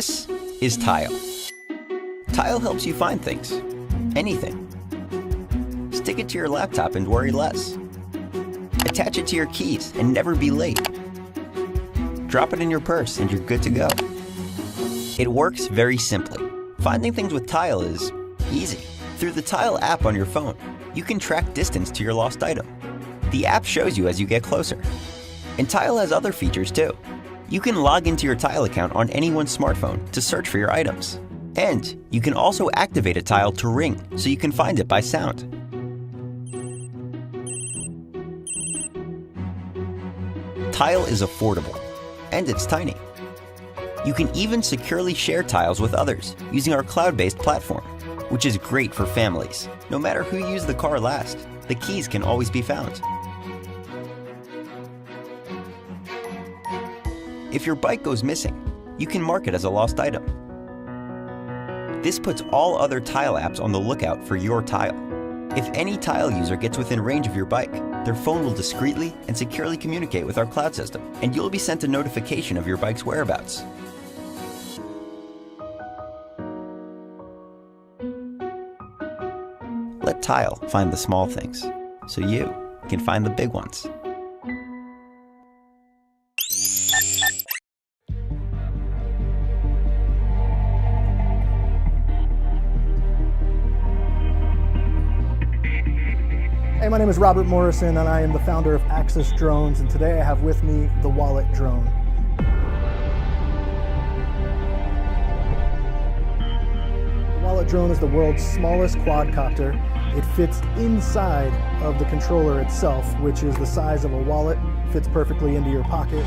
This is Tile. Tile helps you find things. Anything. Stick it to your laptop and worry less. Attach it to your keys and never be late. Drop it in your purse and you're good to go. It works very simply. Finding things with Tile is easy. Through the Tile app on your phone, you can track distance to your lost item. The app shows you as you get closer. And Tile has other features too. You can log into your Tile account on anyone's smartphone to search for your items. And you can also activate a Tile to ring so you can find it by sound. Tile is affordable, and it's tiny. You can even securely share tiles with others using our cloud-based platform, which is great for families. No matter who used the car last, the keys can always be found. If your bike goes missing, you can mark it as a lost item. This puts all other Tile apps on the lookout for your Tile. If any Tile user gets within range of your bike, their phone will discreetly and securely communicate with our cloud system, and you'll be sent a notification of your bike's whereabouts. Let Tile find the small things, so you can find the big ones. Hey, my name is Robert Morrison and I am the founder of Axis Drones, and today I have with me the Wallet Drone. The Wallet Drone is the world's smallest quadcopter. It fits inside of the controller itself, which is the size of a wallet, fits perfectly into your pocket.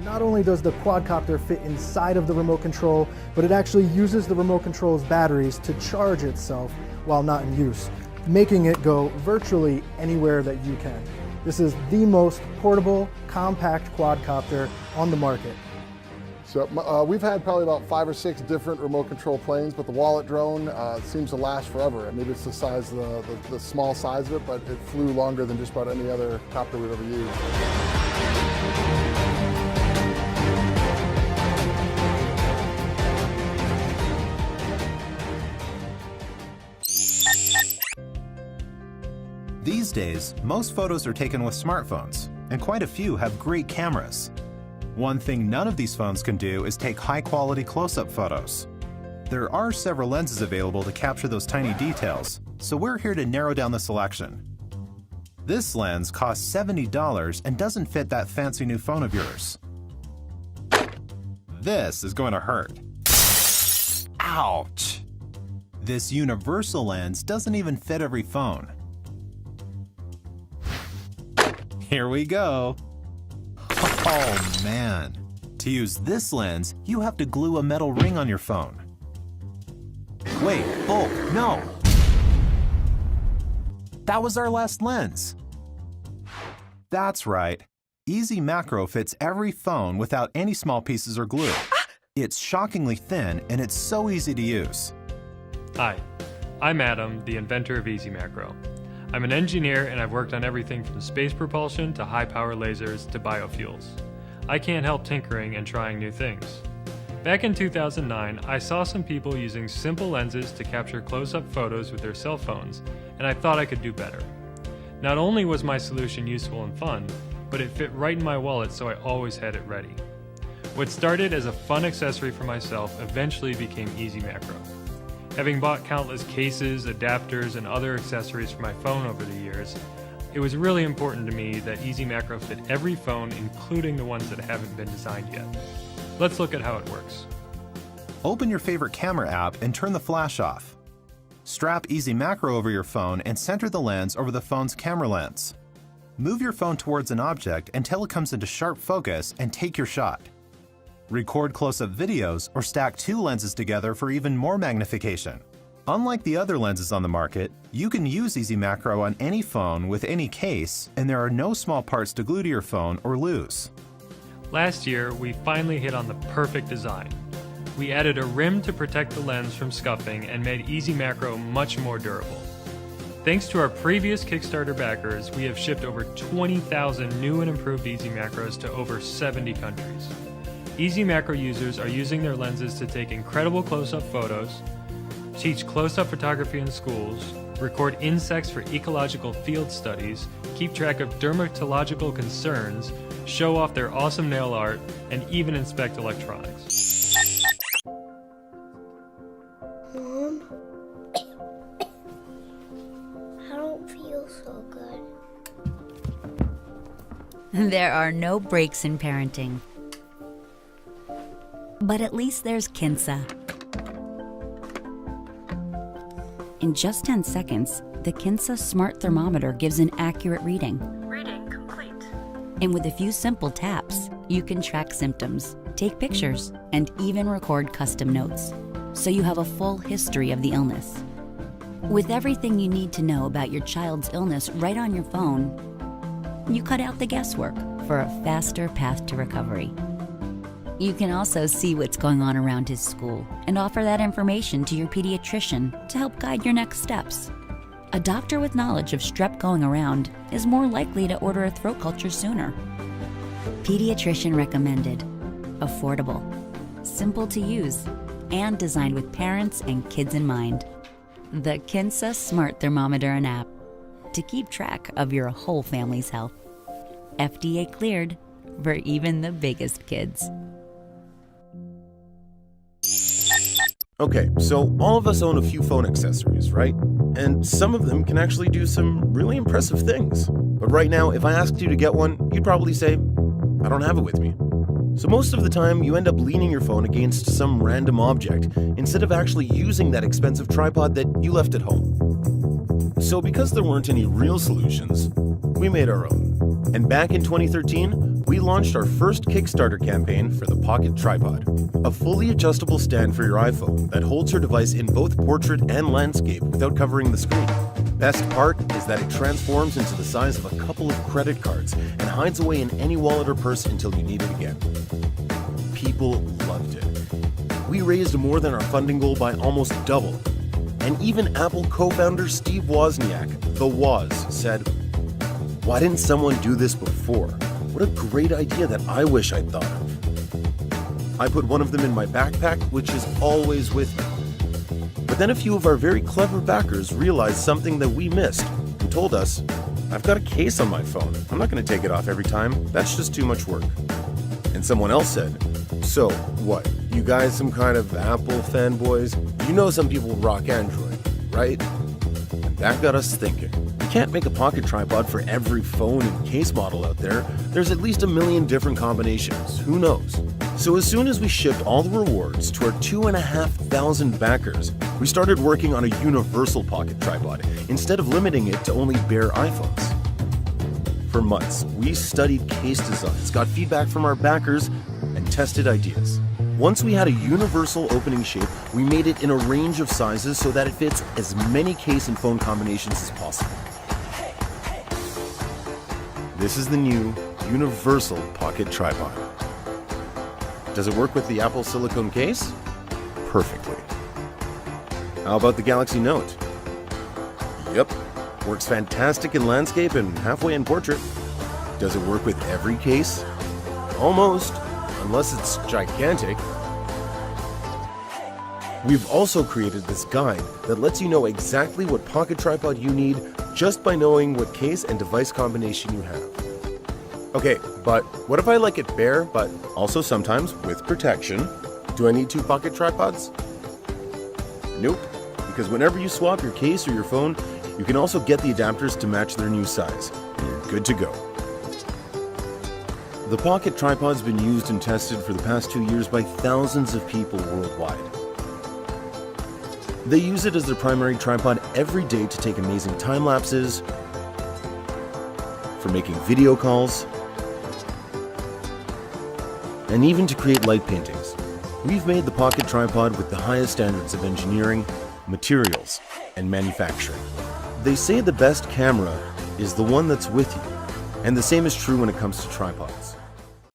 Not only does the quadcopter fit inside of the remote control, but it actually uses the remote control's batteries to charge itself while not in use, making it go virtually anywhere that you can. This is the most portable, compact quadcopter on the market. So we've had probably about 5 or 6 different remote control planes, but the Wallet Drone seems to last forever. Maybe it's the size, the small size of it, but it flew longer than just about any other copter we've ever used. These days, most photos are taken with smartphones, and quite a few have great cameras. One thing none of these phones can do is take high-quality close-up photos. There are several lenses available to capture those tiny details, so we're here to narrow down the selection. This lens costs $70 and doesn't fit that fancy new phone of yours. This is going to hurt. Ouch! This universal lens doesn't even fit every phone. Here we go. Oh man. To use this lens, you have to glue a metal ring on your phone. Wait, oh, no! That was our last lens. That's right. Easy Macro fits every phone without any small pieces or glue. It's shockingly thin and it's so easy to use. Hi, I'm Adam, the inventor of Easy Macro. I'm an engineer and I've worked on everything from space propulsion to high-power lasers to biofuels. I can't help tinkering and trying new things. Back in 2009, I saw some people using simple lenses to capture close-up photos with their cell phones, and I thought I could do better. Not only was my solution useful and fun, but it fit right in my wallet, so I always had it ready. What started as a fun accessory for myself eventually became Easy Macro. Having bought countless cases, adapters, and other accessories for my phone over the years, it was really important to me that Easy Macro fit every phone, including the ones that haven't been designed yet. Let's look at how it works. Open your favorite camera app and turn the flash off. Strap Easy Macro over your phone and center the lens over the phone's camera lens. Move your phone towards an object until it comes into sharp focus and take your shot. Record close-up videos or stack 2 lenses together for even more magnification. Unlike the other lenses on the market, you can use Easy Macro on any phone with any case, and there are no small parts to glue to your phone or lose. Last year, we finally hit on the perfect design. We added a rim to protect the lens from scuffing and made Easy Macro much more durable. Thanks to our previous Kickstarter backers, we have shipped over 20,000 new and improved Easy Macros to over 70 countries. Easy Macro users are using their lenses to take incredible close-up photos, teach close-up photography in schools, record insects for ecological field studies, keep track of dermatological concerns, show off their awesome nail art, and even inspect electronics. Mom, I don't feel so good. There are no breaks in parenting. But at least there's Kinsa. In just 10 seconds, the Kinsa smart thermometer gives an accurate reading. Reading complete. And with a few simple taps, you can track symptoms, take pictures, and even record custom notes, so you have a full history of the illness. With everything you need to know about your child's illness right on your phone, you cut out the guesswork for a faster path to recovery. You can also see what's going on around his school and offer that information to your pediatrician to help guide your next steps. A doctor with knowledge of strep going around is more likely to order a throat culture sooner. Pediatrician recommended, affordable, simple to use, and designed with parents and kids in mind. The Kinsa Smart Thermometer and app to keep track of your whole family's health. FDA cleared for even the biggest kids. Okay, so all of us own a few phone accessories, right? And some of them can actually do some really impressive things. But right now, if I asked you to get one, you'd probably say, I don't have it with me. So most of the time, you end up leaning your phone against some random object instead of actually using that expensive tripod that you left at home. So because there weren't any real solutions, we made our own. And back in 2013, we launched our first Kickstarter campaign for the Pocket Tripod, a fully adjustable stand for your iPhone that holds your device in both portrait and landscape without covering the screen. Best part is that it transforms into the size of a couple of credit cards and hides away in any wallet or purse until you need it again. People loved it. We raised more than our funding goal by almost double. And even Apple co-founder Steve Wozniak, the Woz, said, "Why didn't someone do this before? What a great idea that I wish I'd thought of." I put one of them in my backpack, which is always with me. But then a few of our very clever backers realized something that we missed and told us, "I've got a case on my phone. I'm not going to take it off every time. That's just too much work." And someone else said, "So, what? You guys some kind of Apple fanboys? You know some people rock Android, right?" And that got us thinking. You can't make a pocket tripod for every phone and case model out there. There's at least a million different combinations. Who knows? So as soon as we shipped all the rewards to our 2,500 backers, we started working on a universal pocket tripod instead of limiting it to only bare iPhones. For months, we studied case designs, got feedback from our backers, and tested ideas. Once we had a universal opening shape, we made it in a range of sizes so that it fits as many case and phone combinations as possible. This is the new universal pocket tripod. Does it work with the Apple silicone case? Perfectly. How about the Galaxy Note? Yep, works fantastic in landscape and halfway in portrait. Does it work with every case? Almost, unless it's gigantic. We've also created this guide that lets you know exactly what pocket tripod you need just by knowing what case and device combination you have. Okay, but what if I like it bare, but also sometimes with protection? Do I need two pocket tripods? Nope, because whenever you swap your case or your phone, you can also get the adapters to match their new size, and you're good to go. The pocket tripod's been used and tested for the past 2 years by thousands of people worldwide. They use it as their primary tripod every day to take amazing time lapses, for making video calls, and even to create light paintings. We've made the pocket tripod with the highest standards of engineering, materials, and manufacturing. They say the best camera is the one that's with you, and the same is true when it comes to tripods.